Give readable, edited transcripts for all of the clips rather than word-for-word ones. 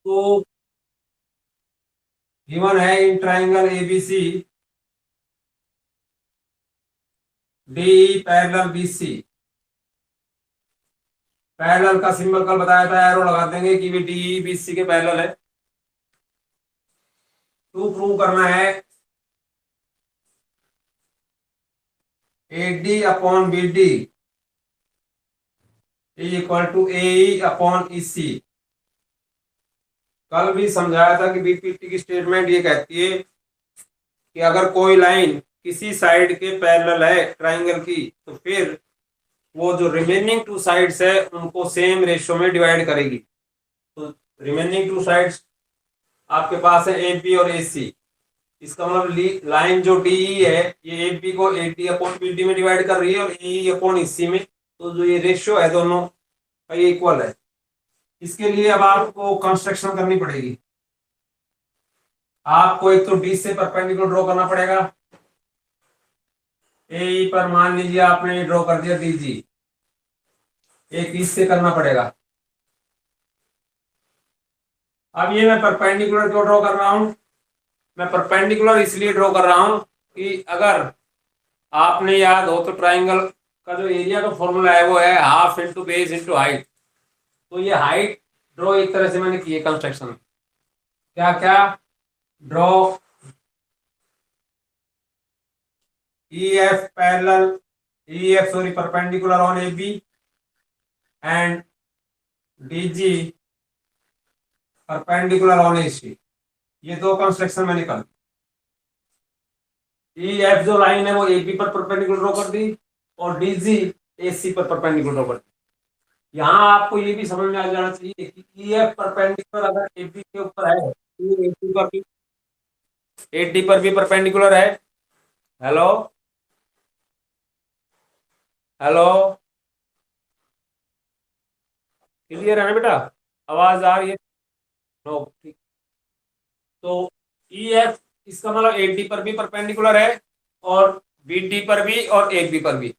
तो गिवन है in triangle ABC D parallel BC. Parallel का सिंबल कल बताया था, एरो लगा देंगे कि डी बीसी के पैरेलल है। टू प्रूव करना है AD upon BD equal to AE upon EC। कल भी समझाया था कि बीपीटी की स्टेटमेंट ये कहती है कि अगर कोई लाइन किसी साइड के पैरेलल है ट्राइंगल की, तो फिर वो जो रिमेनिंग टू साइड्स है उनको सेम रेशियो में डिवाइड करेगी। तो रिमेनिंग टू साइड्स आपके पास है AB और AC। इसका मतलब लाइन जो DE है ये AB को AD अपॉन BD में डिवाइड कर रही है और AE अपॉन EC में। तो जो ये रेशियो है दोनों का ये इक्वल है। इसके लिए अब आपको कंस्ट्रक्शन करनी पड़ेगी। आपको एक तो डी से परपेंडिकुलर ड्रॉ करना पड़ेगा। ए पर मान लीजिए आपने ड्रॉ कर दिया DG, एक इससे करना पड़ेगा। अब ये मैं परपेंडिकुलर क्यों ड्रॉ कर रहा हूं? मैं परपेंडिकुलर इसलिए ड्रॉ कर रहा हूं कि अगर आपने याद हो तो ट्राइंगल का जो एरिया का फॉर्मूला है वो है half into base into height. तो ये हाइट ड्रॉ एक तरह से मैंने की है कंस्ट्रक्शन। क्या क्या draw EF parallel EF sorry perpendicular on AB and DG perpendicular on AC। ये दो कंस्ट्रक्शन मैंने कर दी। EF जो लाइन है वो AB पर परपेंडिकुलर ड्रॉ कर दी और DG AC पर परपेंडिकुलर ड्रॉ कर दी। यहाँ आपको ये भी समझ में आ जाना चाहिए कि EF परपेंडिकुलर अगर AB के ऊपर है तो AD पर भी परपेंडिकुलर है। हेलो हेलो, क्लियर है ना बेटा? आवाज आ रही है? नो ठीक। तो EF इसका मतलब AD पर भी परपेंडिकुलर है और BD पर भी और AB पर भी।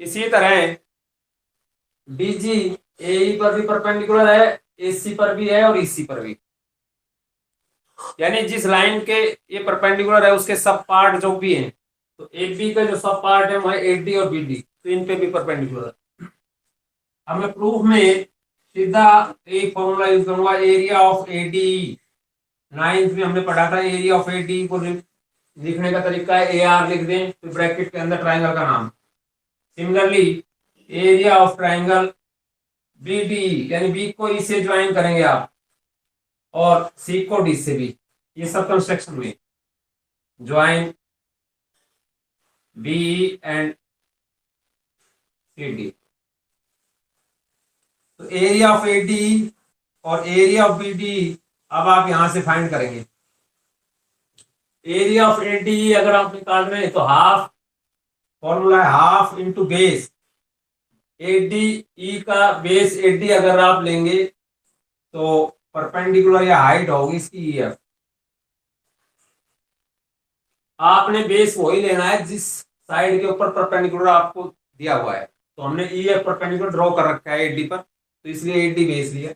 इसी तरह DG AE पर भी परपेंडिकुलर है, AC पर भी है और EC पर भी। यानी जिस लाइन के ये परपेंडिकुलर है उसके सब पार्ट जो भी हैं, तो AB का जो सब पार्ट है वो है AD और BD, तो इन पे भी परपेंडिकुलर है। अब मैं प्रूफ में सीधा एक फॉर्मूला यूज करूंगा, एरिया ऑफ AD। नाइन्थ में हमने पढ़ा था एरिया ऑफ AD को लिखने का तरीका है AR लिख दें फिर ब्रैकेट के अंदर ट्राइंगल का नाम। Similarly area of triangle BDE यानी B को E से ज्वाइन करेंगे आप और C को D से भी। ये सब कंस्ट्रक्शन में ज्वाइन BE एंड CD। तो एरिया ऑफ AD और एरिया ऑफ BDE अब आप यहां से फाइंड करेंगे। एरिया ऑफ ADE अगर आप निकाल रहे हैं तो हाफ, फॉर्मूला है हाफ इंटू बेस ADE का बेस AD अगर आप लेंगे तो परपेंडिकुलर या हाइट होगी इसकी EF। आपने बेस वही लेना है जिस साइड के ऊपर परपेंडिकुलर आपको दिया हुआ है। तो हमने EF परपेंडिकुलर ड्रॉ कर रखा है AD पर, तो इसलिए AD बेस लिया।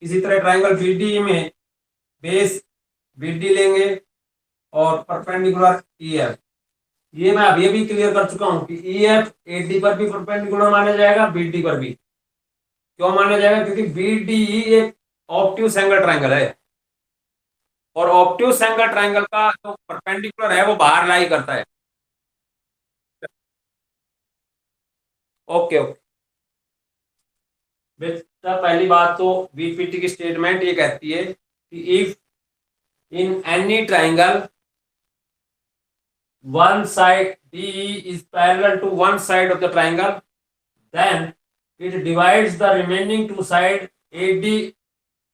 इसी तरह ट्राइंगल BDE में बेस BD लेंगे और परपेंडिकुलर EF। ये मैं अभी भी क्लियर कर चुका हूं कि EF AD पर भी परपेंडिकुलर माना जाएगा, BD पर भी। क्यों माना जाएगा? क्योंकि BDE एक ऑब्ट्यूज एंगल ट्राइंगल है और ऑब्ट्यूज एंगल ट्राइंगल का जो परपेंडिकुलर है वो बाहर लाई करता है। ओके ओके बेटा, पहली बात तो बीपीटी की स्टेटमेंट ये कहती है कि if in any triangle one side DE is parallel to one side of the triangle, then it divides the remaining two side AD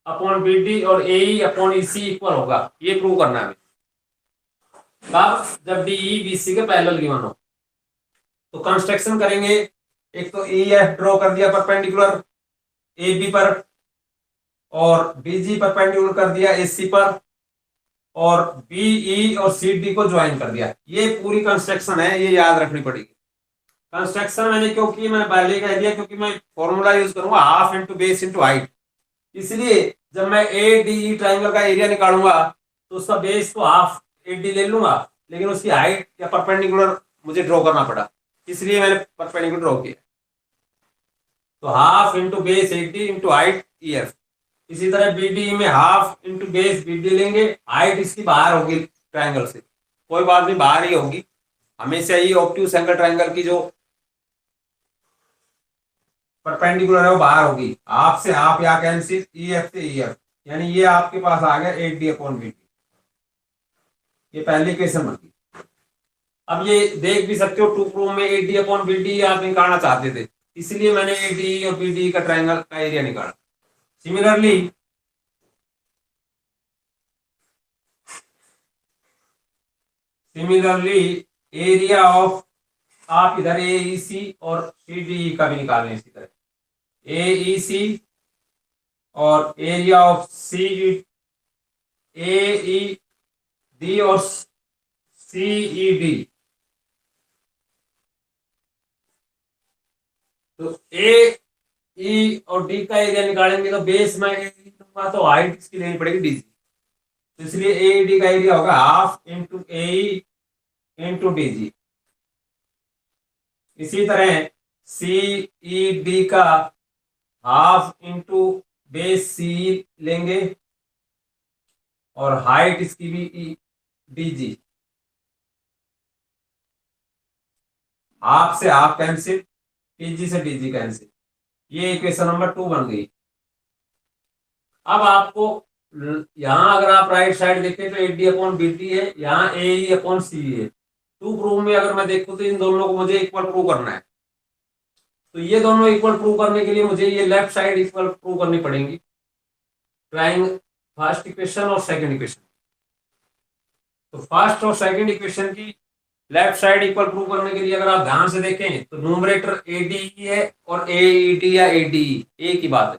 upon BD और AE अपॉन EC इक्वल होगा। ये prove करना है कब? जब DE BC के parallel given हो। तो कंस्ट्रक्शन करेंगे। एक तो EF ड्रॉ कर दिया परपेंडिकुलर AB पर और BG परपेंडिकुलर कर दिया AC पर और BE और CD को ज्वाइन कर दिया। ये पूरी कंस्ट्रक्शन है, ये याद रखनी पड़ेगी। कंस्ट्रक्शन मैंने क्यों की? मैंने पहले कह दिया क्योंकि मैं फॉर्मूला यूज करूंगा half into base into height. इसलिए जब मैं ए डी ट्राइंगल का एरिया निकालूंगा तो उसका बेस तो हाफ ए डी ले लूंगा, लेकिन उसकी हाइट या परपेंडिकुलर मुझे ड्रॉ करना पड़ा, इसलिए मैंने परपेंडिकुलर ड्रॉ किया। तो half into base A D into height E F. इसी तरह बी डी में half into base B D लेंगे, हाइट इसकी बाहर होगी ट्राइंगल से, कोई बात नहीं बाहर ही होगी, हमेशा ये ऑब्ट्यूज एंगल ट्राइंगल की जो परपेंडिकुलर है वो बाहर होगी। हाफ से हाफ या कैंसिल, ई एफ से ई एफ, यानी ये आपके पास आ गया 8 डी अपॉन बी डी। ये पहली इक्वेशन बन गई। अब ये देख भी सकते हो टू प्रूफ में 8 डी अपॉन बी डी आप निकालना चाहते थे, इसलिए मैंने ए डी और बी डी का ट्राइंगल का एरिया निकाला। सिमिलरली एरिया ऑफ, आप इधर ए ई सी और सी डी का भी निकाल लें इसी तरह, ए ई सी और area of C A E D और सी ई डी। तो ए ई और डी का एरिया निकालेंगे तो बेस में ए लूंगा तो हाइट इसकी लेनी पड़ेगी डी सी, तो इसलिए ए डी का एरिया होगा हाफ इंटू ए इंटू डी जी। इसी तरह सी ई डी का हाफ इंटू बेस सी लेंगे और हाइट इसकी भी डी जी। हाफ से हाफ कैंसिल, डी से डी जी कैंसिल, ये इक्वेशन नंबर 2 बन गई। अब आपको यहां अगर आप राइट साइड देखें तो A D upon B T है, यहाँ ए ई अपॉन सी है। टू प्रूव में अगर मैं देखूं तो इन दोनों को मुझे इक्वल प्रूव करना है, तो ये दोनों इक्वल प्रूव करने के लिए मुझे ये लेफ्ट साइड इक्वल प्रूव करनी पड़ेगी, ट्राइंगल फर्स्ट इक्वेशन और सेकंड इक्वेशन। तो फर्स्ट और सेकंड इक्वेशन की लेफ्ट साइड इक्वल प्रूव करने के लिए अगर आप ध्यान से देखें तो न्यूमरेटर ए डी है और ए ई डी या ए डी एक ही बात है।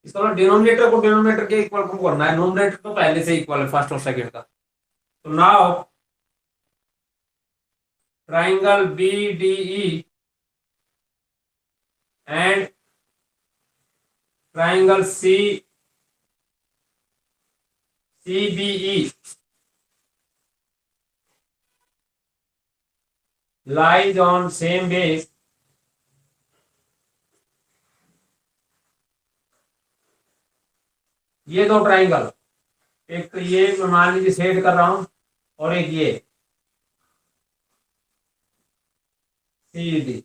इसका मतलब डिनोमिनेटर को डिनोमिनेटर के इक्वल प्रूव करना है, न्यूमरेटर तो पहले से इक्वल है फर्स्ट और सेकंड का। तो now triangle B D E and triangle C B E lies on same base ये दो ट्राइंगल, एक तो ये मैं मान लीजिए सेट कर रहा हूं और एक ये सी डी,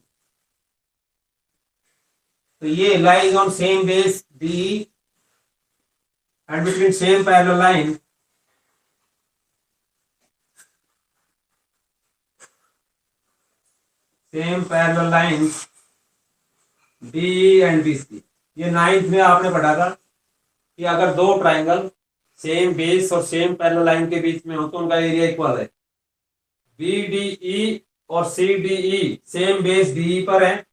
तो ये lies on same base D and between same parallel line same parallel line D and B C. ये 9th में आपने पढ़ा था कि अगर दो ट्राइंगल सेम बेस और सेम पैरेलल लाइन के बीच में हो तो उनका एरिया इक्वल है। बी डी ई और C D E same base D पर है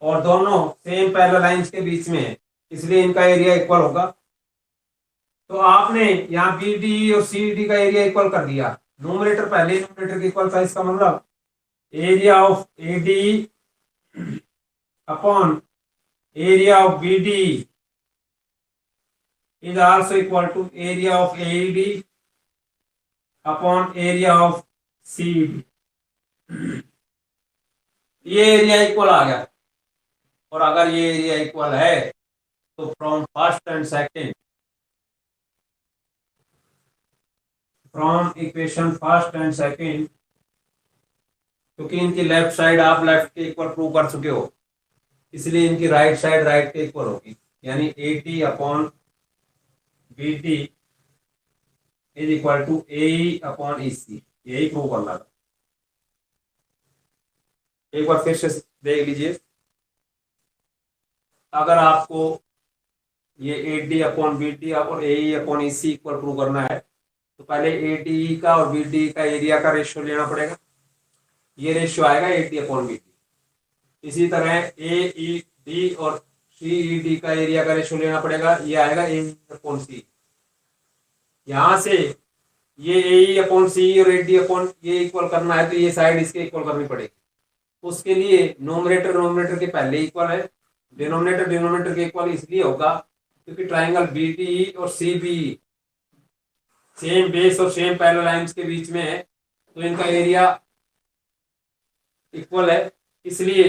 और दोनों सेम पैरेलल लाइंस के बीच में है, इसलिए इनका एरिया इक्वल होगा। तो आपने यहाँ बी डी और सी डी का एरिया इक्वल कर दिया, न्यूमरेटर पहले न्यूमरेटर के इक्वल था, इसका मतलब area of A D upon area of B D is also equal to area of AED upon area of CED। ये एरिया इक्वल आ गया, और अगर ये एरिया इक्वल है तो from first and second, from equation first and second, क्योंकि इनकी लेफ्ट साइड आप लेफ्ट के इक्वल प्रूव कर चुके हो, इसलिए इनकी राइट साइड राइट के इक्वल होगी, यानी 80 upon B T is equal to A upon E C. यही प्रूव करना था। एक बार फिर से देख लीजिए, अगर आपको ये A D upon B T और A upon E C equal prove करना है तो पहले ए डी का और बी डी का एरिया का रेशियो लेना पड़ेगा, ये रेशियो आएगा A D upon B T. इसी तरह ए ई डी और सी ई डी का एरिया का रेशियो लेना पड़ेगा, ये आएगा ए अपॉन सी। यहां से ये ए अपॉन सी और ए डी अपॉन ये इक्वल करना है तो ये साइड इसके इक्वल करनी पड़ेगी। उसके लिए नोमरेटर के पहले इक्वल है डिनोमिनेटर डिनोमिनेटर के इक्वल इसलिए होगा क्योंकि ट्राइंगल बीडीई और सीबीई सेम बेस और सेम पैरेलल लाइंस के बीच में है, तो इनका एरिया इक्वल है, इसलिए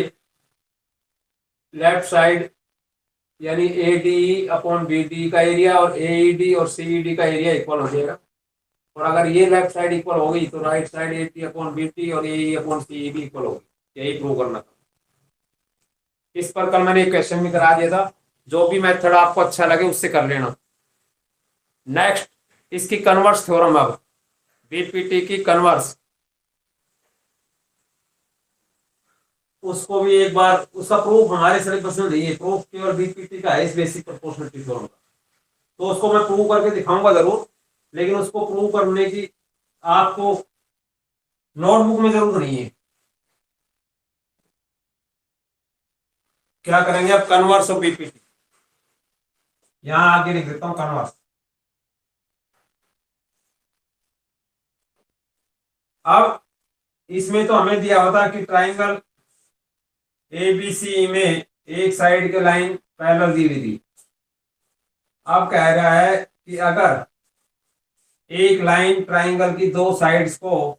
लेफ्ट साइड यानी ADE अपॉन BDE का एरिया और AED और CED का एरिया इक्वल हो जाएगा। और अगर ये लेफ्ट साइड इक्वल हो गई तो right side AD upon BD और AE अपॉन CED इक्वल होगी। यही प्रूव करना था। इस पर कल मैंने एक क्वेश्चन भी करा दिया था, जो भी मेथड आपको अच्छा लगे उससे कर लेना। नेक्स्ट इसकी कन्वर्स थ्योरम, अब बीपीटी की कन्वर्स, उसको भी एक बार, उसका प्रूफ हमारे सिलेबस में नहीं है, प्रूफ केवल बीपीटी का है इस बेसिक प्रोपोर्शनलिटी थ्योरम का, तो उसको मैं प्रूव करके दिखाऊंगा जरूर, लेकिन उसको प्रूव करने की आपको नोटबुक में जरूर नहीं है। क्या करेंगे अब, कन्वर्स ऑफ बीपीटी, यहां आगे लिख देता हूं कन्वर्स। अब इसमें तो हमें दिया होता कि ट्राइंगल ABC में एक साइड के लाइन पैरेलल दी हुई थी। अब कह रहा है कि अगर एक लाइन ट्राइंगल की दो साइड्स को,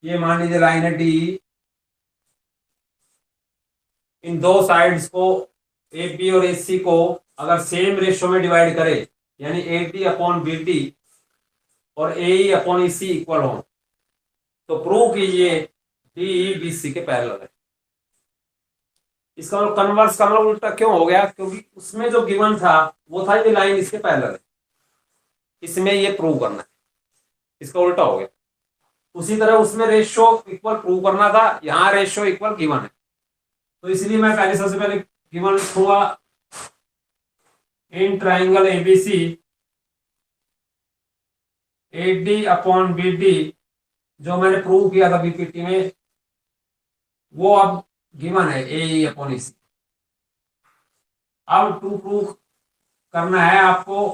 ये मान लीजिए लाइन है डी, इन दो साइड्स को AB और AC को अगर सेम रेशियो में डिवाइड करे, यानी AD अपॉन BD और AE अपॉन EC इक्वल हो, तो प्रूव कीजिए DE BC के पैरेलल है। इसका मतलब कन्वर्स का मतलब उल्टा क्यों हो गया, क्योंकि उसमें जो गिवन था वो था ये लाइन इसके पैरेलल है, इसमें ये प्रूव करना है, इसका उल्टा हो गया। उसी तरह उसमें रेशियो इक्वल प्रूव करना था, यहाँ रेशियो इक्वल गिवन है, तो इसलिए मैं पहले सबसे पहले गिवन लिखूंगा in triangle ABC AD upon BD, जो मैंने प्रूव किया था बीपीटी में, वो अब गिवन है AE अपॉन EC। अब टू प्रूव करना है आपको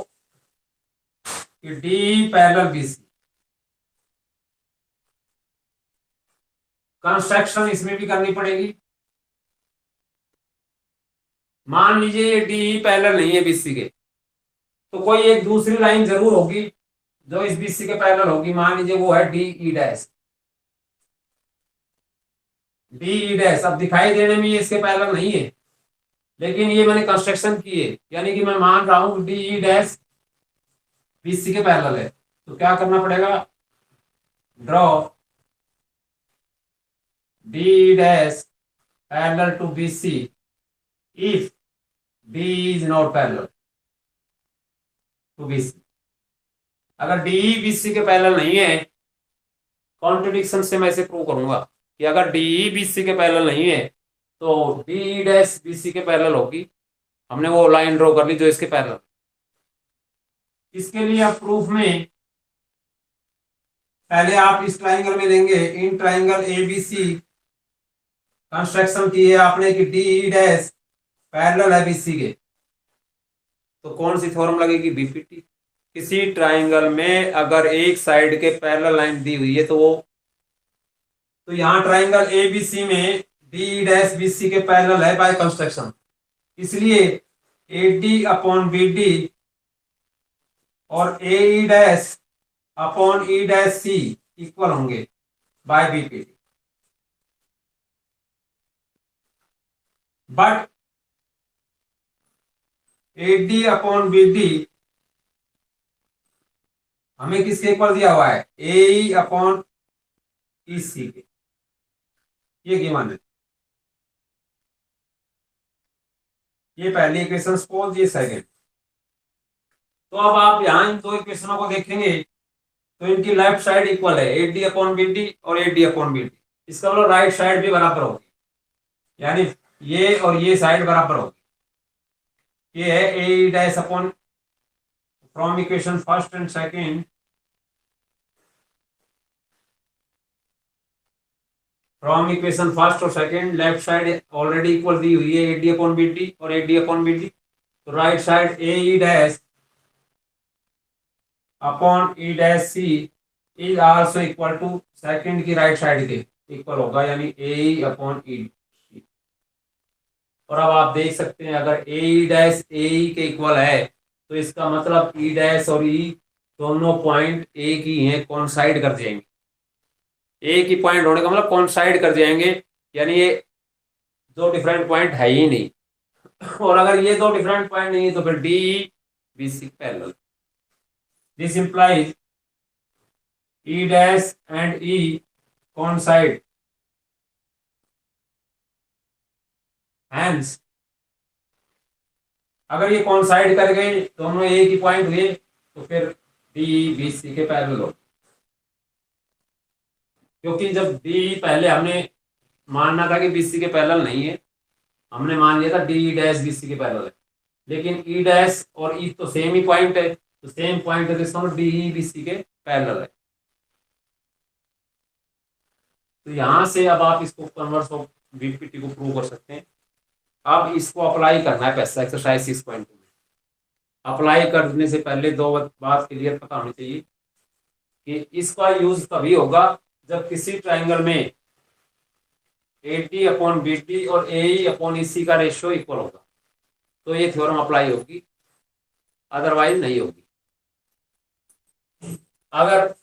कि डी पैरेलल BC। कंस्ट्रक्शन इसमें भी करनी पड़ेगी। मान लीजिए ये डी पैरेलल नहीं है BC के, तो कोई एक दूसरी लाइन जरूर होगी जो इस BC के पैरेलल होगी, मान लीजिए वो है DE डैश। DE डैश अब दिखाई देने में ये इसके पैरेलल नहीं है, लेकिन ये मैंने कंस्ट्रक्शन की है, यानी कि मैं मान रहा हूं DE डैश BC के पैरेलल है, तो क्या करना पड़ेगा, draw DE dash parallel to BC if DE is not parallel to BC। अगर DE BC के पैरेलल नहीं है, कॉन्ट्रडिक्शन से मैं इसे प्रूव करूंगा कि अगर DE BC के पैरेलल नहीं है तो DE डैश BC के पैरेलल होगी। हमने वो लाइन ड्रॉ कर ली जो इसके पैरेलल। इसके लिए अब प्रूफ में पहले आप इस ट्राइंगल में लेंगे, इन ट्राइंगल ABC कंस्ट्रक्शन की है आपने कि DE डैश पैरेलल है BC के, तो कौन सी थ्योरम लगेगी, बीपीटी। किसी ट्राइंगल में अगर एक साइड के पैरेलल लाइन दी हुई है तो यहां ट्राइंगल ABC में DE डैश BC के पैरेलल है बाय कंस्ट्रक्शन, इसलिए AD अपॉन BD और AE dash upon E dash C equal होंगे by BPT. But AD upon BD हमें किसके इक्वल दिया हुआ है, AE अपॉन EC के, ये गिवन है। ये पहली इक्वेशन सपोज, ये सेकंड। तो अब आप यहां इन दो इक्वेशनों को देखेंगे तो इनकी लेफ्ट साइड इक्वल है AD अपॉन BD और AD अपॉन BD, इसका मतलब राइट साइड भी बराबर होगी, यानी ये और ये साइड बराबर होगी। ये है AE dash upon, from equation first and second, from equation first और second left side already equal दी हुई है AD अपॉन BD और AD अपॉन BD, तो right side AE dash upon E dash C is also equal to second की right side के equal होगा, यानी AE अपॉन E। और अब आप देख सकते हैं अगर ए डैश ए के इक्वल है तो इसका मतलब ई डैश और ई दोनों पॉइंट एक ही हैं, कॉन्साइड कर जाएंगे। एक ही पॉइंट होने का मतलब कॉन्साइड कर जाएंगे, यानी ये दो डिफरेंट पॉइंट है ही नहीं। और अगर ये दो डिफरेंट पॉइंट नहीं है तो फिर D B C parallel. This implies E dash and E coincide, hence अगर ये coincide कर गए दोनों एक ही पॉइंट हुए तो फिर डी बी सी के पैरेलल हो। क्योंकि जब डी पहले हमने मानना था कि बी सी के पैरेलल नहीं है, हमने मान लिया था डी डैश बी सी के पैरेलल है, लेकिन ई डैश और ई तो सेम ही पॉइंट है, तो सेम पॉइंट है तो डी बी सी के पैरेलल है। तो यहां से अब आप इसको कन्वर्स ऑफ बीपीटी को प्रूव कर सकते हैं। अब इसको अप्लाई करना है पैसा एक्सरसाइज 6.2 में। अप्लाई करने से पहले दो बात क्लियर पता होनी चाहिए कि इसका यूज तभी होगा जब किसी ट्राइंगल में A D upon B D और ए अपॉन ई सी का रेशियो इक्वल होगा तो ये थ्योरम अप्लाई होगी, अदरवाइज नहीं होगी। अगर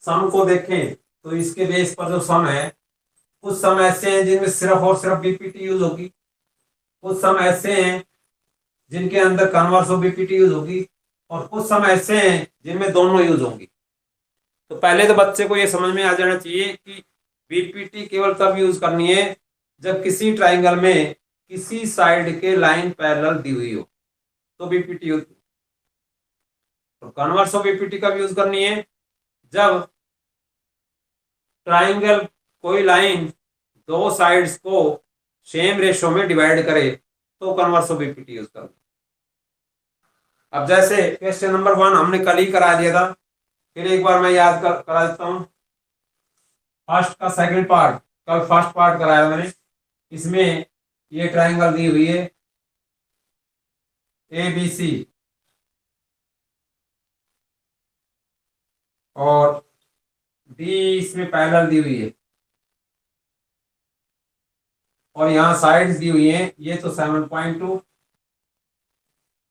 सम को देखें तो इसके बेस पर जो सम है, कुछ सम ऐसे हैं जिनमें सिर्फ और सिर्फ बीपीटी यूज होगी, कुछ सम ऐसे हैं जिनके अंदर कन्वर्स ऑफ बीपीटी यूज होगी, और कुछ सम ऐसे हैं जिनमें दोनों यूज होंगी। तो पहले तो बच्चे को यह समझ में आ जाना चाहिए कि बीपीटी केवल तब यूज करनी है जब किसी ट्राइंगल में किसी साइड के लाइन पैरेलल दी हुई हो तो बीपीटी यूज। तो कन्वर्स ऑफ बीपीटी कब यूज करनी है? जब ट्राइंगल कोई लाइन दो साइड्स को सेम रेशियो में डिवाइड करे तो कन्वर्स ऑफ बीपीटी यूज करना। अब जैसे क्वेश्चन नंबर 1 हमने कल ही करा दिया था, फिर एक बार मैं याद करा देता हूं। फर्स्ट का सेकंड पार्ट, कल फर्स्ट पार्ट कराया मैंने। इसमें ये ट्राइंगल दी हुई है ए बी सी और डी इसमें पैरेलल दी हुई है और यहाँ साइड्स दी हुई हैं, ये तो 7.2,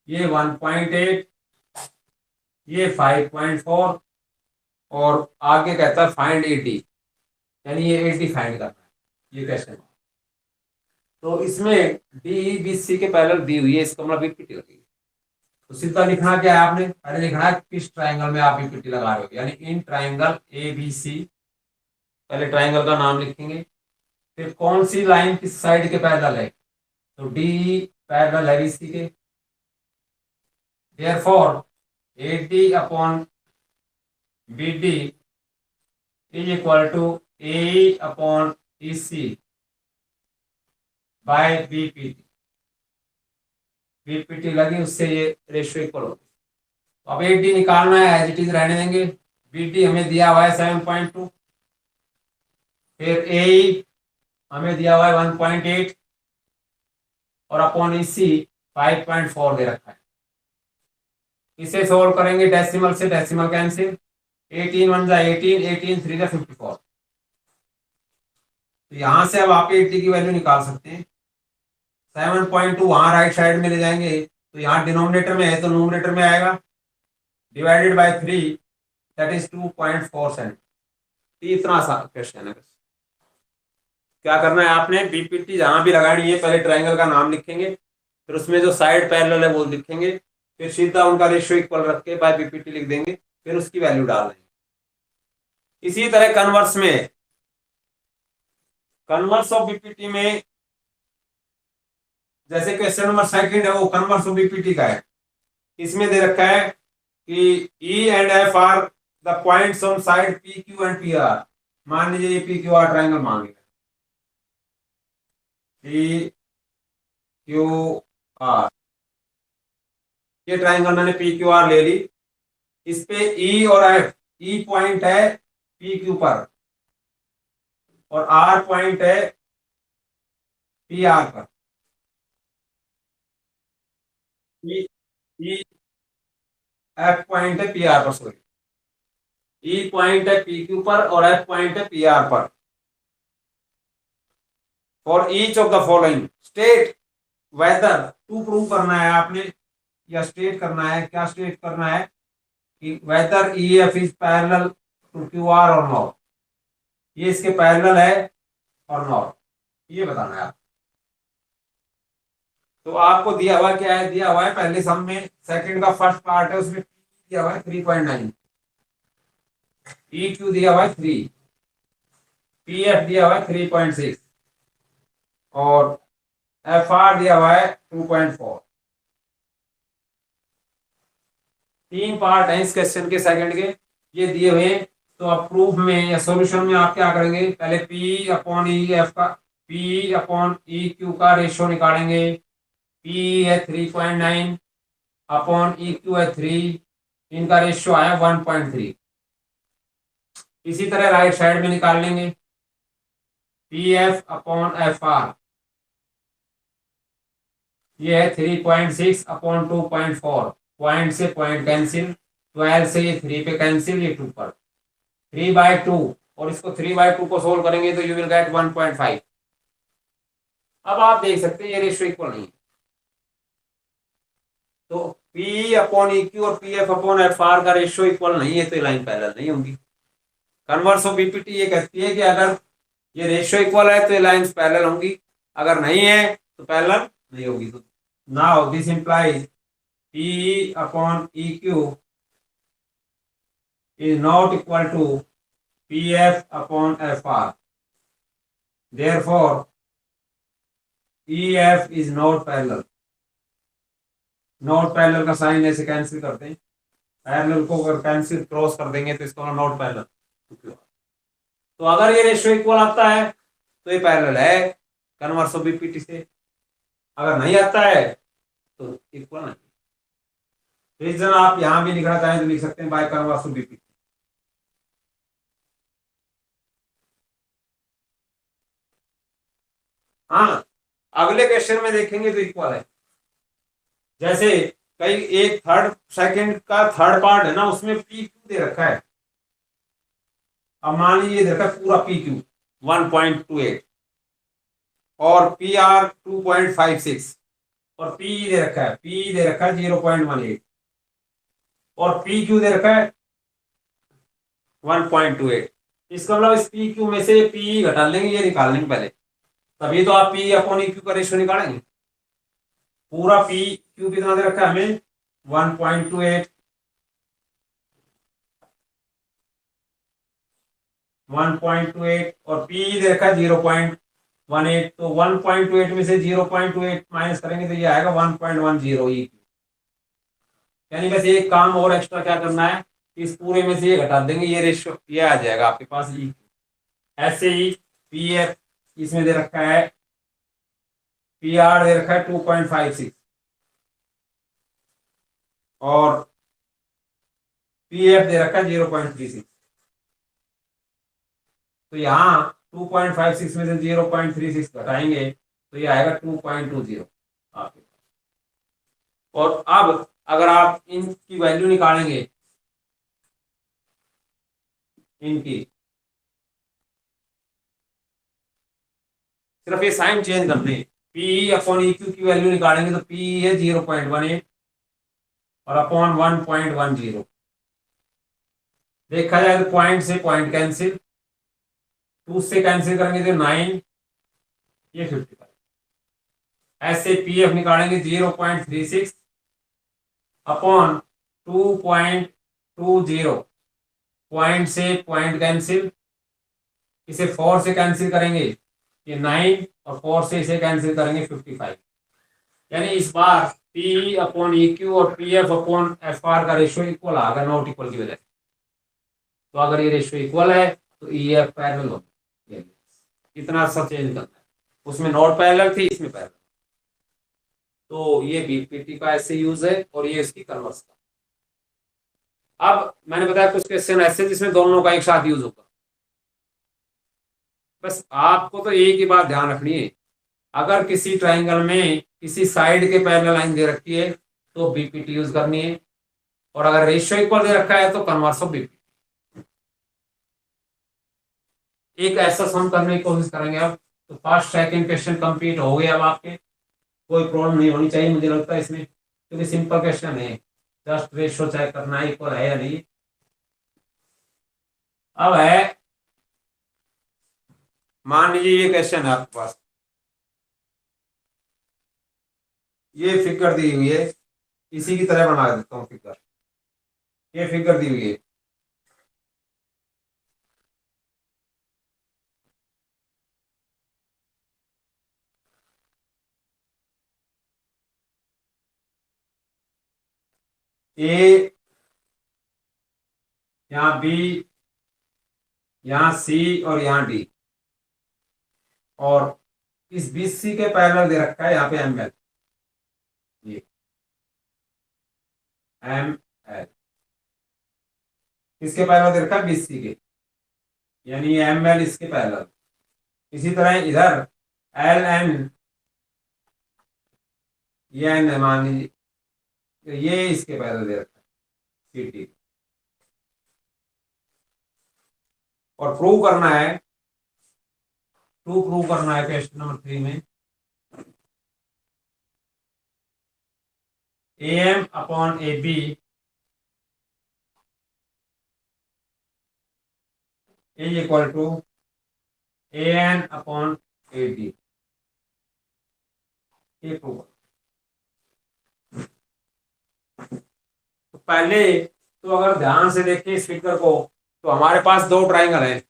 ये 1.8, ये 5.4 और आगे कहता है फाइंड 80, यानी ये 80 फाइंड करना है ये क्वेश्चन। तो इसमें डी बी सी के पैरेलल दी हुई है, इसका मतलब बीपीटी लगेगी। तो सीधा लिखना क्या है आपने? पहले लिखना है किस ट्राइंगल में आप बीपीटी लगा रहे हो, यानी इन ट्राइंगल ए बी सी। पहले ट्राइंगल का नाम लिखेंगे, फिर कौन सी लाइन किस साइड के पैरेलल है, तो डी पैरेलल है बीसी के। Therefore AD upon BD is equal to A upon EC by BPT. BPT लगी उससे ये रेशियो इक्वल होगी। अब एडी निकालना है, एज इट इज रहने देंगे। बीडी हमें दिया हुआ है 7.2, फिर ए हमें दिया हुआ है 1.8 और अपॉन ईसी 5.4 दे रखा है। इसे सोल्व करेंगे डेसिमल से, डेसिमल कैंसिल, 18 1 जा 18, 18 3 जा 54। तो यहां से अब आप 80 की वैल्यू निकाल सकते हैं। 7.2 वहां राइट साइड में ले जाएंगे तो यहाँ डिनोमिनेटर में है तो नोमिनेटर में आएगा, डिवाइडेड बाय 3 दैट इज 2.47। इतना सा क्वेश्चन है। क्या करना है आपने? बीपीटी जहां भी लगानी है पहले ट्राइंगल का नाम लिखेंगे, फिर उसमें जो साइड पैरेलल है वो लिखेंगे, फिर सीधा उनका रेशियो इक्वल रख के बाय बीपीटी लिख देंगे, फिर उसकी वैल्यू डाल देंगे। इसी तरह कन्वर्स में, कन्वर्स ऑफ बीपीटी में जैसे क्वेश्चन नंबर 2 है वो कन्वर्स ऑफ बीपीटी का है। इसमें दे रखा है कि E and F R the points on side P Q and P R. मान लीजिए ये पी क्यू आर ट्राइंगल मान लिया, पी क्यू आर, ये ट्राइंगल मैंने पी क्यू आर ले ली। इस पे ई और एफ, ई पॉइंट है पी क्यू पर और आर पॉइंट है पी आर पर। ई एफ पॉइंट है पी आर पर, सॉरी, ई पॉइंट है पी क्यू पर और एफ पॉइंट है पी आर पर। For each of the following state whether, to prove करना है आपने या स्टेट करना है, क्या स्टेट करना है कि whether E F is parallel to Q R और नॉट, ये इसके पैरेलल है और नॉट, ये बताना है आप। तो आपको दिया हुआ क्या है, दिया हुआ है पहले सम में सेकंड का फर्स्ट पार्ट है, उसमें दिया हुआ है 3.9, ई क्यू दिया हुआ है 3, पी एफ दिया हुआ है 3.6 और एफ आर दिया हुआ है 2.4। तीन पार्ट हैं इस क्वेश्चन के सेकंड के, ये दिए हुए हैं। तो आप प्रूफ में या सॉल्यूशन में आप क्या करेंगे, पहले पी अपॉन ई एफ का, पी अपॉन ई क्यू का रेशियो निकालेंगे। पी है 3.9 अपॉन ई क्यू है 3, इनका रेशियो आया 1.3। इसी तरह राइट साइड में निकाल लेंगे P F upon F R, ये है 3.6 अपॉन 2.4, पॉइंट से पॉइंट कैंसिल, 12 से ये 3 पे कैंसिल, ये 2 पर 3/2, और इसको 3/2 को सोल्व करेंगे तो यू विल गेट 1.5। अब आप देख सकते हैं ये रेशियो इक्वल नहीं है, तो P अपॉन ई क्यू और P F upon F R का रेशियो इक्वल नहीं है, तो ये लाइन पैरेलल नहीं होंगी। कन्वर्स ऑफ बीपीटी ये कहती है कि अगर ये रेशियो इक्वल है तो ये लाइंस पैरेलल होंगी, अगर नहीं है तो पैरेलल नहीं होगी। तो now this implies P upon E Q is not equal to PF upon FR. Therefore, EF is not parallel. Not parallel का साइन ऐसे कैंसिल करते हैं, पैरेलल को अगर कैंसिल क्रॉस कर देंगे तो इसका नॉट पैरेलल। तो अगर ये रेशियो इक्वल आता है तो ये पैरेलल है कन्वर्स ऑफ बीपीटी से, अगर नहीं आता है तो इक्वल नहीं। रीजन आप यहां भी लिखना चाहें तो लिख सकते हैं बाय कन्वर्स ऑफ बीपीटी। हाँ, अगले क्वेश्चन में देखेंगे तो इक्वल है। जैसे कई एक थर्ड सेकंड का थर्ड पार्ट है ना, उसमें पी क्यू दे रखा है। अब मान लीजिए दे रखा है पूरा पी क्यू 1.28 और पी आर 2.56 और पी दे रखा है, पी दे रखा है 0.18 और पी क्यू दे रखा है 1.28। इसका मतलब इस पी क्यू में से पी घटा लेंगे, ये निकाल लेंगे पहले, तभी तो आप पी अपॉन ई क्यू का रेशियो निकालेंगे। पूरा पी क्यू कितना दे रखा है हमें 1.28, 1.28 और पी दे रखा है 0.18, तो 1.28 में से 0.28 माइनस करेंगे तो ये आएगा 1.10 ई क्यू। यानी बस एक काम और एक्स्ट्रा क्या करना है, इस पूरे में से ये घटा देंगे, ये रेशियो ये आ जाएगा आपके पास ई क्यू। ऐसे ही पी एफ इसमें दे रखा है, पी आर दे रखा है 2.56 और पी एफ दे रखा है 0.36, तो यहाँ 2.56 में से 0.36 घटाएंगे तो ये आएगा 2.20 आपके पास। और अब अगर आप इनकी वैल्यू निकालेंगे, इनकी सिर्फ ये साइन चेंज कर दें, पी अपॉन ई क्यू की वैल्यू निकालेंगे तो पी है 0.18 और अपॉन 1.10। देखा जाए तो पॉइंट से पॉइंट कैंसिल, 2 से कैंसिल करेंगे तो 9, ये 55। ऐसे पी एफ निकालेंगे 0.36 अपॉन 2.20, पॉइंट से पॉइंट कैंसिल, इसे 4 से कैंसिल करेंगे ये 9 और 4 से इसे कैंसिल करेंगे 55। यानी इस बार पी अपॉन ई क्यू और P F upon F R का रेशियो इक्वल आ गया नॉट इक्वल की वजह से। तो अगर ये रेशियो इक्वल है तो ई एफ पैरेलल होगा, इतना सा चेंज करना है, उसमें नॉट पैरेलल थी, इसमें पैरेलल। तो ये बीपीटी का ऐसे यूज है और ये इसकी कन्वर्स का। अब मैंने बताया कुछ क्वेश्चन ऐसे जिसमें दोनों का एक साथ यूज होगा। बस आपको तो एक ही बात ध्यान रखनी है, अगर किसी ट्राइंगल में किसी साइड के पैरेलल लाइन दे रखी है तो बीपीटी यूज करनी है, और अगर रेशियो इक्वल दे रखा है तो कन्वर्स ऑफ बीपीटी। एक ऐसा सम करने की कोशिश करेंगे अब, तो फर्स्ट सेकंड क्वेश्चन कंप्लीट हो गए। अब आपके कोई प्रॉब्लम नहीं होनी चाहिए मुझे लगता है इसमें, क्योंकि सिंपल क्वेश्चन है, जस्ट रेशियो चेक करना है इक्वल है या नहीं। अब है, मान लीजिए ये क्वेश्चन है आपके पास, ये फिगर दी हुई है, इसी की तरह बना देता हूँ फिगर। ये फिगर दी हुई है, ए, यहाँ बी, यहाँ सी और यहाँ डी, और इस बी सी के पैरेलल दे रखा है यहाँ पे एम एल, ये एम एल किसके पैरेलल दे रखा है, बी सी के, यानी एम एल इसके पैरेलल। इसी तरह इधर एल एन, ये एन है मान लीजिए, तो ये इसके पैरेलल दे रखा है सी टी। और प्रूव करना है, प्रूव करना है क्वेश्चन नंबर 3 में, A M upon A B is equal to A N upon A D. ये प्रूव, तो पहले तो अगर ध्यान से देखें इस फिगर को, तो हमारे पास दो ट्राइंगल हैं।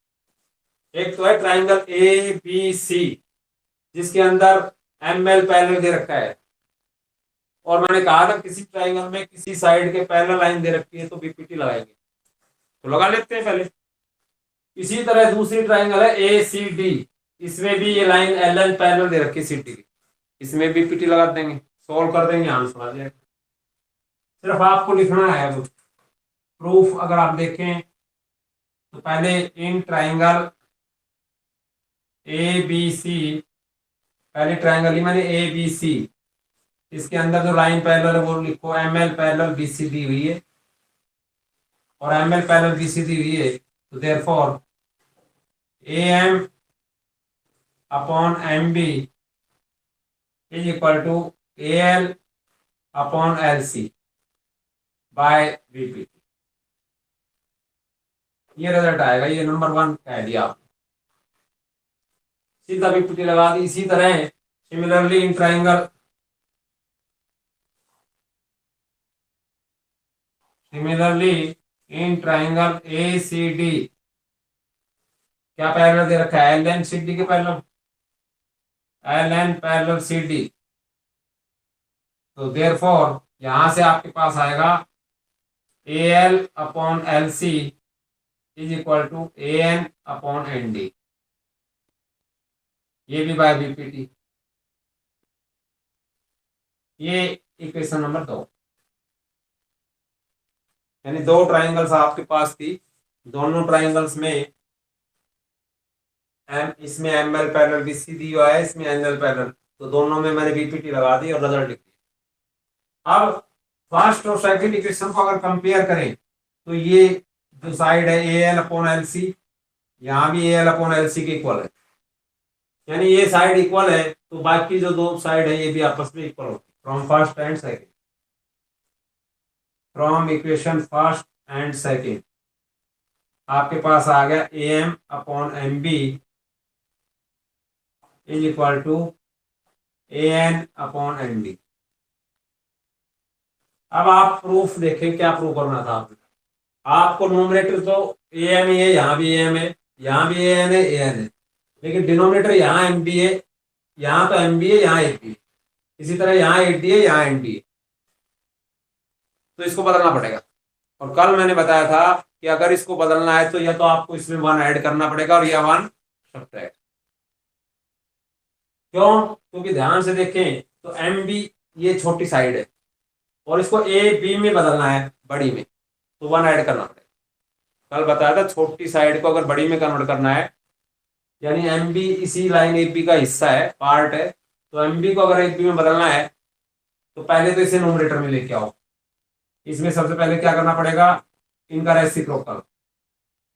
एक तो है ट्राइंगल ए बी सी, जिसके अंदर एम एल पैरेलल दे रखा है, और मैंने कहा था किसी ट्राइंगल में किसी साइड के पैरेलल लाइन दे रखी है तो बीपीटी लगाएंगे, तो लगा लेते हैं पहले। इसी तरह दूसरी ट्राइंगल है ए सी डी, इसमें भी ये लाइन एल एल पैरेलल दे रखी है सी टी की, इसमें भी पीटी लगा देंगे, सॉल्व कर देंगे, आंसर आ जाएगा। सिर्फ आपको लिखना है अब प्रूफ। अगर आप देखें तो पहले इन ट्राइंगल ए बी सी, पहले ट्राइंगल ही मैंने ए बी सी, इसके अंदर जो लाइन पैरेलल है वो लिखो M L parallel B C दी हुई है, और M L parallel B C दी हुई है, तो therefore A M upon M B is equal to A L upon L C by BPT. ये रिजल्ट आएगा, ये नंबर 1 कह दिया आपने, सीधा बीपीटी लगा दी। इसी तरह similarly in triangle, similarly in triangle A C D, क्या पैरेलल दे रखा है, एल एन सी डी के parallel, L N parallel C D. तो देयरफॉर यहां से आपके पास आएगा A L upon L C is equal to A N upon N D, ये भी बाय बीपीटी। ये इक्वेशन नंबर 2, यानी दो ट्राइंगल्स आपके पास थी, दोनों ट्राइंगल्स में एम, इसमें M L parallel B C दी हुआ है, इसमें एन एल पैरेलल, तो दोनों में मैंने बीपीटी लगा दी और रिजल्ट लिख दिया। अब फर्स्ट और सेकंड इक्वेशन को अगर कंपेयर करें तो ये जो साइड है A L upon L C, यहाँ भी A L upon L C के इक्वल है, यानी ये साइड इक्वल है, तो बाकी जो दो साइड है ये भी आपस में इक्वल होती है from first and second, from equation first and second आपके पास आ गया A M upon M B is equal to A N upon N D. अब आप प्रूफ देखें, क्या प्रूफ करना था आपने, आपको नोमिनेटर तो ए एम ही है, यहाँ भी ए एम है, यहाँ भी ए एन है, ए एन है, लेकिन डिनोमिनेटर यहाँ एम बी है, यहाँ तो एम बी है, यहाँ ए बी है, इसी तरह यहाँ ए डी है, यहाँ एन डी है, तो इसको बदलना पड़ेगा। और कल मैंने बताया था कि अगर इसको बदलना है तो या तो आपको इसमें 1 ऐड करना पड़ेगा और या 1 सब्ट्रैक्ट। क्यों, क्योंकि ध्यान से देखें तो एम बी ये छोटी साइड है, और इसको ए बी में बदलना है बड़ी में, तो 1 ऐड करना पड़ेगा। कल बताया था छोटी साइड को अगर बड़ी में कन्वर्ट करना है, यानी एम बी इसी लाइन ए बी का हिस्सा है, पार्ट है, तो एम बी को अगर ए बी में बदलना है तो पहले तो इसे नोमिनेटर में लेके आओ। इसमें सबसे पहले क्या करना पड़ेगा, इनका reciprocal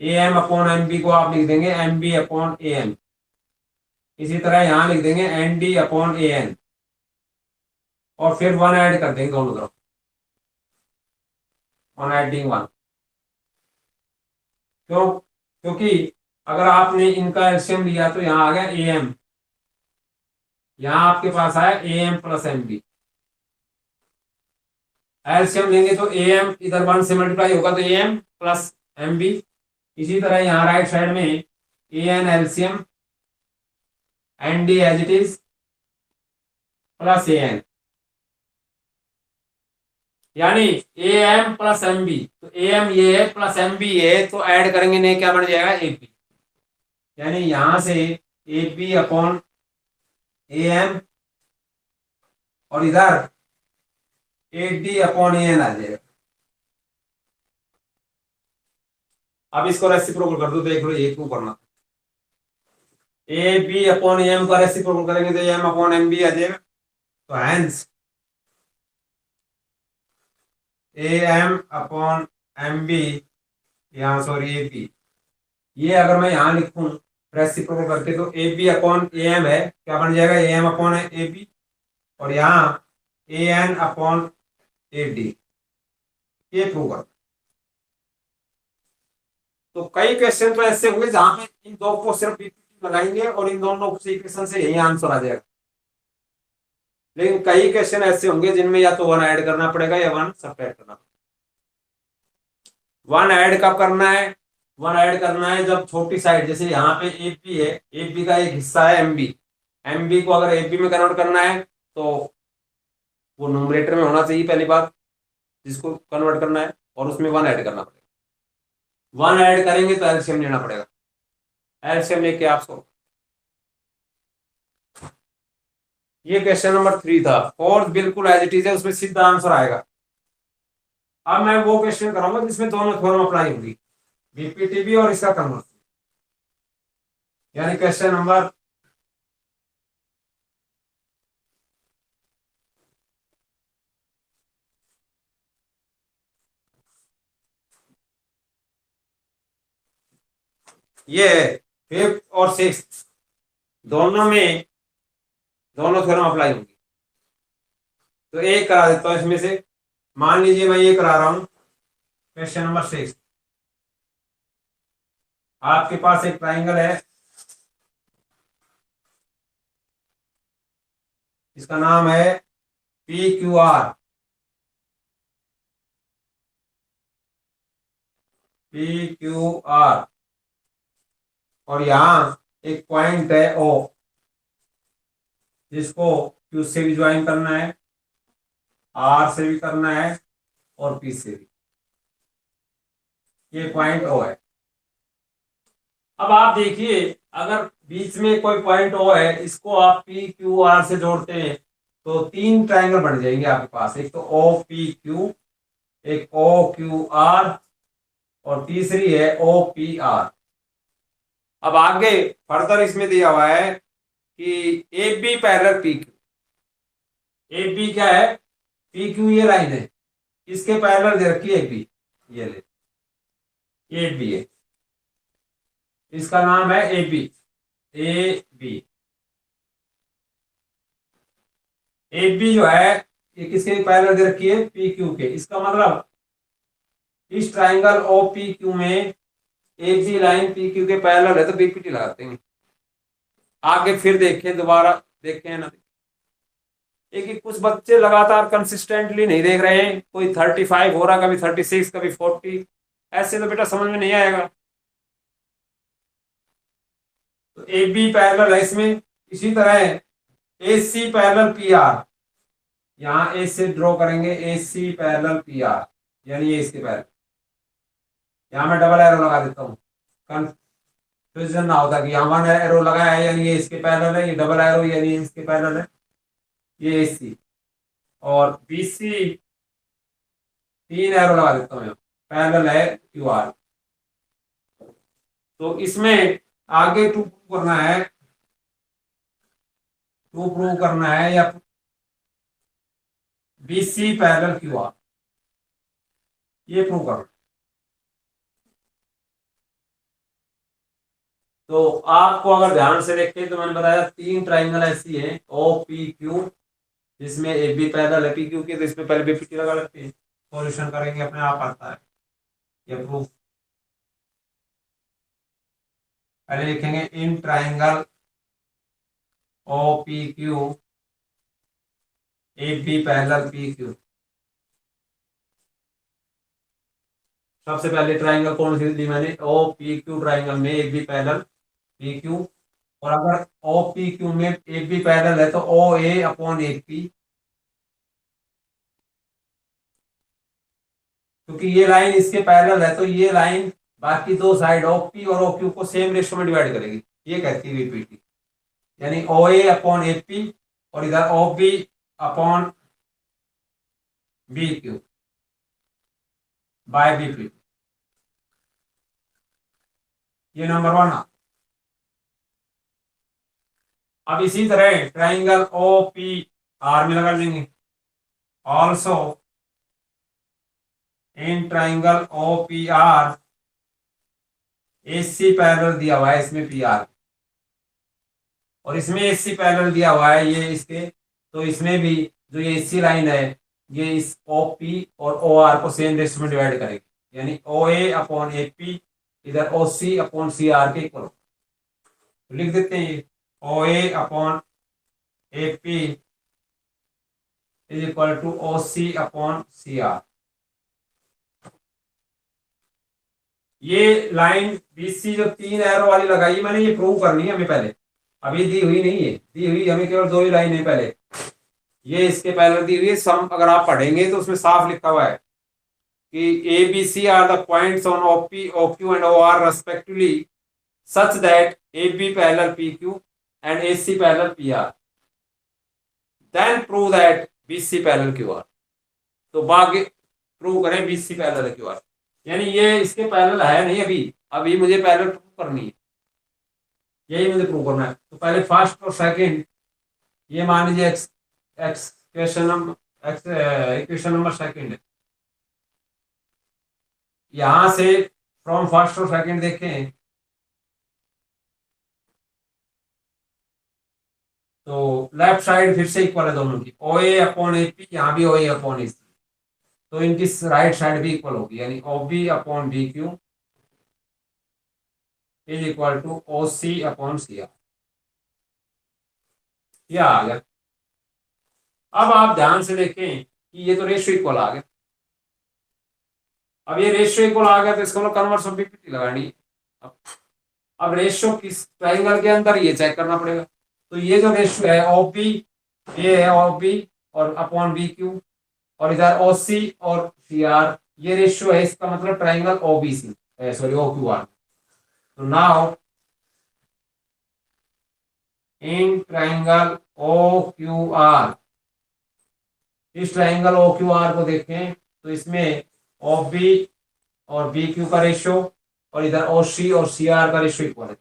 A M upon M B को आप लिख देंगे M B upon A M, इसी तरह यहां लिख देंगे N D upon A N, और फिर वन ऐड कर देंगे दोनों तरफ, वन एडिंग वन। क्यों? क्योंकि अगर आपने इनका एलसीएम लिया तो यहाँ आ गया ए एम, यहाँ आपके पास आया A M plus M B. LCM लेंगे तो ए एम इधर वन से मल्टीप्लाई होगा तो A M plus M B. इसी तरह यहाँ राइट साइड में A N LCM N D as it is plus A N, यानी A M plus M B, तो ए एम ये है प्लस एम बी ये, तो ऐड करेंगे नहीं क्या बन जाएगा ए पी, यानी यहां से A P upon A M और इधर A D upon A N आ जाएगा। अब इसको रेसिप्रोकल कर दो, देख लो ये क्यों करना। ए बी अपॉन एम का रेसिप्रोकल करेंगे तो एम अपॉन एम बी आ जाएगा, तो hence A M upon M B, यहाँ सॉरी ए पी, ये अगर मैं यहाँ लिखूं रेसिप्रोकल करके तो A B upon A M है, क्या बन जाएगा A M upon A B, और यहाँ A N upon A D, ये प्रूव कर। तो कई क्वेश्चन तो ऐसे होंगे जहां पे इन दो को सिर्फ बीपीटी लगाएंगे और इन दोनों से इक्वेशन से यही आंसर आ जाएगा, लेकिन कई क्वेश्चन ऐसे होंगे जिनमें या तो वन ऐड करना पड़ेगा या वन सब्ट्रैक्ट करना पड़ेगा। वन ऐड कब करना है? वन ऐड करना है जब छोटी साइड, जैसे यहाँ पे एपी है, एपी का एक हिस्सा है एमबी, एमबी को अगर एपी में कन्वर्ट करना है तो वो न्यूमरेटर में होना चाहिए पहली बात जिसको कन्वर्ट करना है, और उसमें वन ऐड करना पड़ेगा। वन ऐड करेंगे तो एलसीएम लेना पड़ेगा, एलसीएम लेके आप सॉल्व। ये क्वेश्चन नंबर 3 था। फोर्थ बिल्कुल एज इट इज है, उसमें सीधा आंसर आएगा। अब मैं वो क्वेश्चन कराऊंगा जिसमें दोनों थ्योरम अप्लाई होगी, बीपीटीबी और इसका कन्वर्जन, यानी क्वेश्चन नंबर ये फिफ्थ और सिक्स दोनों थ्योरम अप्लाई होंगी। तो एक करा देता हूं इसमें से, मान लीजिए मैं ये करा रहा हूं क्वेश्चन नंबर 6। आपके पास एक ट्राइंगल है, इसका नाम है P Q R, P Q R, और यहां एक पॉइंट है ओ जिसको क्यू से भी ज्वाइन करना है, आर से भी करना है और पी से भी, ये पॉइंट ओ है। अब आप देखिए अगर बीच में कोई पॉइंट ओ है, इसको आप पी क्यू आर से जोड़ते हैं तो तीन ट्रायंगल बन जाएंगे आपके पास, एक तो ओ पी क्यू, एक ओ क्यू आर, और तीसरी है ओ पी आर। अब आगे फर्दर इसमें दिया हुआ है कि A B parallel P Q, A B क्या है, पी क्यू ये लाइन है, इसके पैरेलल दे रखी है ए बी, ये ले ए बी है, इसका नाम है A B, A B, A B जो है ये किसके पैरेलल दे रखी है, पी क्यू के। इसका मतलब इस ट्राइंगल ओ पी क्यू में A B line P Q के पैरेलल है तो बीपीटी लगाते हैं। आगे फिर देखें, दोबारा देखें ना, एक कुछ बच्चे लगातार कंसिस्टेंटली नहीं देख रहे हैं, कोई 35 हो रहा, कभी 36, कभी 40, ऐसे तो बेटा समझ में नहीं आएगा। तो ए बी पैरेलल है इसमें, इसी तरह ए सी पैरेलल पी आर, यहाँ ए से ड्रॉ करेंगे ए सी पैरेलल पी आर, यानी ये इसके पैरेलल, यहाँ मैं डबल एरो लगा देता हूँ, कंफ्यूजन ना होता कि यहाँ वन एरो लगाया है यानी ये इसके पैरेलल है, ये डबल एरो यानी ये इसके पैरेलल है, ये ए सी, और बी सी तीन एरो लगा देता हूँ, पैरेलल है क्यू आर। तो इसमें आगे टू प्रूव करना है या B C parallel Q R, ये प्रूव करना। तो आपको अगर ध्यान से देखें तो मैंने बताया 3 ट्राइंगल ऐसी हैं ओ पी क्यू, जिसमें ए बी पैरेलल है पी क्यू की, तो इसमें पहले बीपीटी लगा लेते हैं, सॉल्यूशन करेंगे अपने आप आता है ये प्रूफ। पहले लिखेंगे in triangle O P Q A B parallel P Q. सबसे पहले ट्राइंगल कौन सी ली मैंने, ओ पी क्यू ट्राइंगल में A B parallel P Q. और अगर ओ पी क्यू में ए बी पैरेलल है तो ओ ए अपॉन ए पी, क्योंकि ये लाइन इसके पैरेलल है तो ये लाइन बाकी दो साइड ओ पी और ओ क्यू को सेम रेशियो में डिवाइड करेगी, ये कहती है बीपीटी। यानी O A upon A P और इधर O B upon B Q by BPT, ये नंबर 1। अब इसी तरह ट्राइंगल ओ पी आर में लगा लेंगे। Also in triangle O P R AC parallel दिया हुआ है इसमें पी आर, और इसमें एसी पैरेलल दिया हुआ है ये इसके, तो इसमें भी जो ये एसी लाइन है ये इस ओ पी और ओ आर को सेम रेशियो में डिवाइड करेगी, यानी O A upon A P इधर O C upon C R के इक्वल। लिख देते हैं ये O A upon A P is equal to O C upon C R. ये लाइन बीसी जो 3 एरो वाली लगाई मैंने, ये प्रूव करनी है हमें पहले, अभी दी हुई नहीं है, दी हुई हमें केवल 2 ही लाइन है पहले, ये इसके पहले दी हुई है। सम अगर आप पढ़ेंगे तो उसमें साफ लिखा हुआ है कि A B C R the points on O P O Q and O R respectively such that A B parallel P Q and A C parallel P R, then prove that B C parallel Q R. तो बाकी prove करें B C parallel Q R, यानी ये इसके parallel है नहीं अभी, अभी मुझे पैरेलल प्रूव करनी है, यही मुझे प्रूव करना है। तो पहले फर्स्ट और सेकंड ये मान लीजिए इक्वेशन नंबर सेकंड है, यहां से फ्रॉम फर्स्ट और सेकंड देखें तो लेफ्ट साइड फिर से इक्वल है दोनों की, ओ ए अपॉन ए पी, यहाँ भी ओ ए अपॉन ए सी, तो इनकी राइट साइड भी इक्वल होगी, यानी O B upon B Q is equal to O C upon C R, ये आ गया। अब आप ध्यान से देखें कि ये तो रेशियो इक्वल आ गया, अब ये रेशियो इक्वल आ गया तो इसको कन्वर्स ऑफ बीपीटी लगानी है। अब रेशियो किस ट्राइंगल के अंदर ये चेक करना पड़ेगा, तो ये जो रेशियो है ओ पी, ये है ओ पी और अपॉन बी क्यू, और इधर ओ सी और सी आर, ये रेशियो है, इसका मतलब triangle O B C, sorry O Q R. तो now in triangle O Q R, इस ट्राइंगल ओ क्यू आर को देखें तो इसमें ओ बी और बी क्यू का रेशियो और इधर ओ सी और सी आर का रेशियो इक्वल है।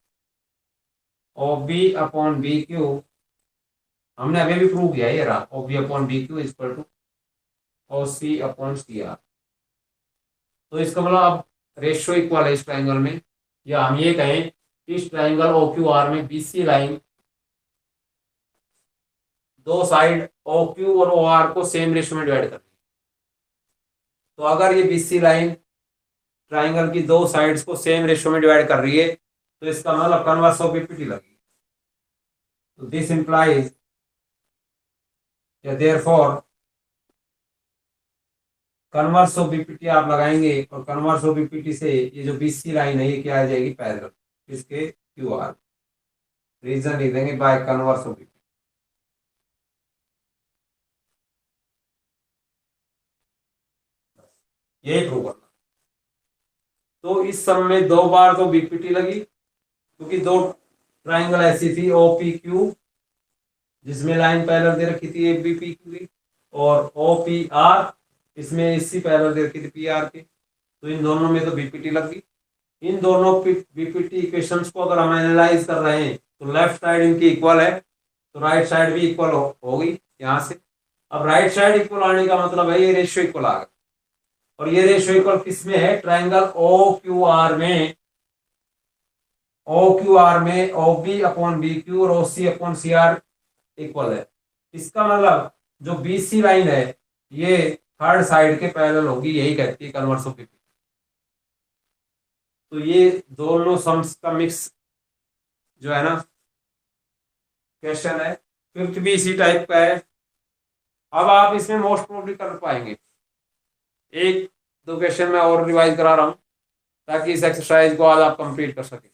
O B upon B Q हमने अभी भी प्रूव किया है, ये रहा O B upon B Q equal to O C upon C are. तो इसका मतलब अब रेशियो इक्वल है इस ट्राइंगल में, या हम ये कहें इस ट्राइंगल ओ क्यू आर में बी सी लाइन दो साइड ओ क्यू और ओ आर को सेम रेशियो में डिवाइड कर रही है। तो अगर ये बी सी लाइन ट्राइंगल की दो साइड्स को सेम रेशियो में डिवाइड कर रही है तो इसका मतलब कन्वर्स ऑफ बीपीटी लगेगी। तो this implies therefore converse of BPT आप लगाएंगे और कन्वर्स ऑफ बीपीटी से ये जो बीसी लाइन है ये क्या आ जाएगी, पैरेलल इसके क्यू आर। रीजन लिख देंगे बाय कन्वर्स ऑफ बीपीटी। यही प्रूव करना। तो इस सम में 2 बार तो बीपीटी लगी क्योंकि 2 ट्राइंगल ऐसी थी ओ पी क्यू जिसमें लाइन पैरेलल दे रखी थी ए बी पी क्यू की, और ओ पी आर इसमें इसी पैरेलल दे रखी थी पी आर की, तो इन दोनों में तो बीपीटी लग गई। इन दोनों बीपीटी इक्वेशंस को अगर हम एनालाइज कर रहे हैं तो लेफ्ट साइड इनकी इक्वल है तो राइट साइड भी इक्वल होगी यहाँ से। अब राइट साइड इक्वल आने का मतलब है ये रेशियो इक्वल आ गया, और ये रेशियो इक्वल किस में है, ट्राइंगल ओ क्यू आर में ओ क्यू आर में O B upon B Q और O C upon C R equal है। इसका मतलब जो बी सी लाइन है ये थर्ड साइड के पैरेलल होगी, यही कहती है कन्वर्स ऑफ पीपी। तो ये दोनों सम्स का मिक्स जो है ना क्वेश्चन है, फिफ्थ भी इसी टाइप का है। अब आप इसमें मोस्ट प्रोबेबली कर पाएंगे। एक दो क्वेश्चन मैं और रिवाइज करा रहा हूं ताकि इस एक्सरसाइज को आज आप कंप्लीट कर सकें।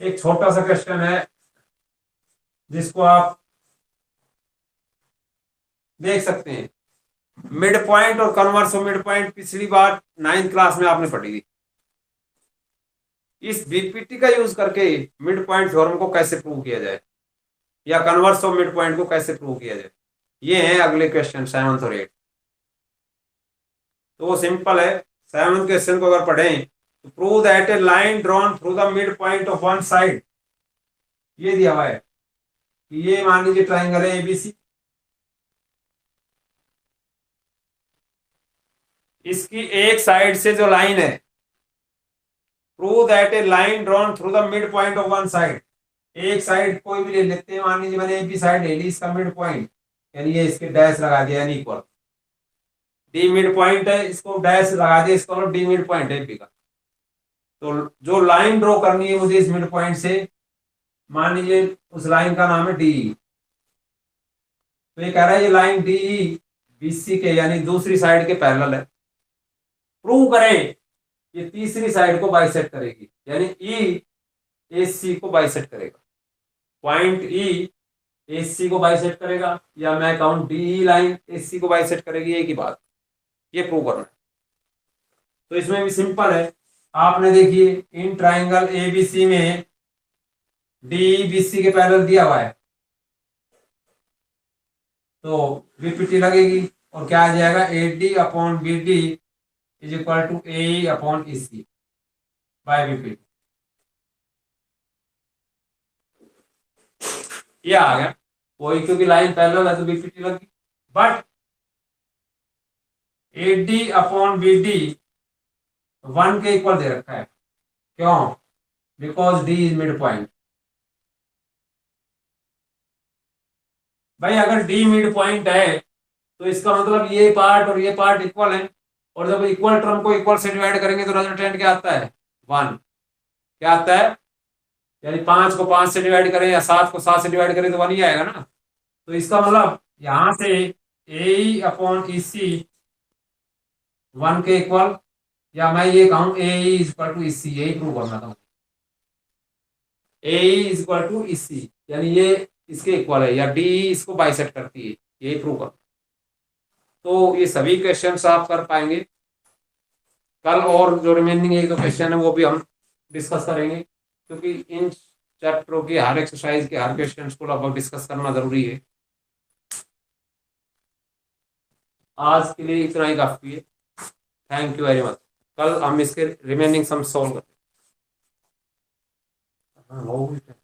एक छोटा सा क्वेश्चन है जिसको आप देख सकते हैं। मिड पॉइंट और कन्वर्स ऑफ मिड पॉइंट पिछली बार 9th क्लास में आपने पढ़ी थी। इस बीपीटी का यूज करके मिड पॉइंट थ्योरम को कैसे प्रूव किया जाए या कन्वर्स ऑफ मिड पॉइंट को कैसे प्रूव किया जाए, ये है अगले क्वेश्चन 7th और 8th। तो वो सिंपल है। 7th क्वेश्चन को अगर पढ़ें तो prove that A line drawn through the mid point of one side, ये दिया हुआ है कि ये मान लीजिए ट्राइंगल है एबीसी, इसकी एक साइड से जो लाइन है, prove that A line drawn through the mid point of one side, एक साइड कोई भी ले लेते हैं, मान लीजिए मैंने एक भी साइड ले ली, इसका मिड पॉइंट यानी ये इसके डैश लगा दिया यानी इक्वल, डी मिड पॉइंट है, इसको डैश लगा दिया, इसका मतलब डी मिड पॉइंट है बी का। तो जो लाइन ड्रॉ करनी है मुझे इस मिड पॉइंट से, मान लीजिए उस लाइन का नाम है डी। तो ये कह रहा है ये लाइन डी बीसी के यानी दूसरी साइड के पैरेलल है। प्रूव करें ये तीसरी साइड को बाइसेक्ट करेगी यानी ई ए सी को बाइसेक्ट करेगा। पॉइंट ई ए सी को बाइसेक्ट करेगा या मैं कहूं डी लाइन ए सी को बाइसेक्ट करेगी, एक ही बात, ये प्रूव करना है। तो इसमें भी सिंपल है। आपने देखिए इन ट्राइंगल एबीसी में डी बीसी के पैरेलल दिया हुआ है तो बीपीटी लगेगी और क्या आ जाएगा, A D upon B D is equal to A upon E C by BPT. ये आ गया वही, क्योंकि लाइन पैरेलल है तो बीपीटी लगी। But A D upon B D 1 के इक्वल दे रखा है, क्यों, because D is mid point. भाई अगर डी मिड पॉइंट है तो इसका मतलब ये पार्ट और ये पार्ट इक्वल है, और जब इक्वल टर्म को इक्वल से डिवाइड करेंगे तो रिजल्टेंट क्या आता है, 1। क्या आता है, यानी 5 को 5 से डिवाइड करें या 7 को 7 से डिवाइड करें तो 1 ही आएगा ना। तो इसका मतलब यहां से ए अपॉन ई सी 1 के इक्वल, या मैं ये कहूं ए is equal to E C, यही प्रूव करना था। ए इज इक्वल टू ई सी यानी ये इसके इक्वल है या डी इसको बाइसेक्ट करती है, यही प्रूव करना। तो ये सभी क्वेश्चंस आप कर पाएंगे कल, और जो रिमेनिंग एक दो क्वेश्चन है वो भी हम डिस्कस करेंगे, क्योंकि इन चैप्टरों की हर एक्सरसाइज के हर क्वेश्चन को लगभग डिस्कस करना जरूरी है। आज के लिए इतना ही काफी है। Thank you very much. कल हम इसके रिमेनिंग सम सॉल्व करते हैं।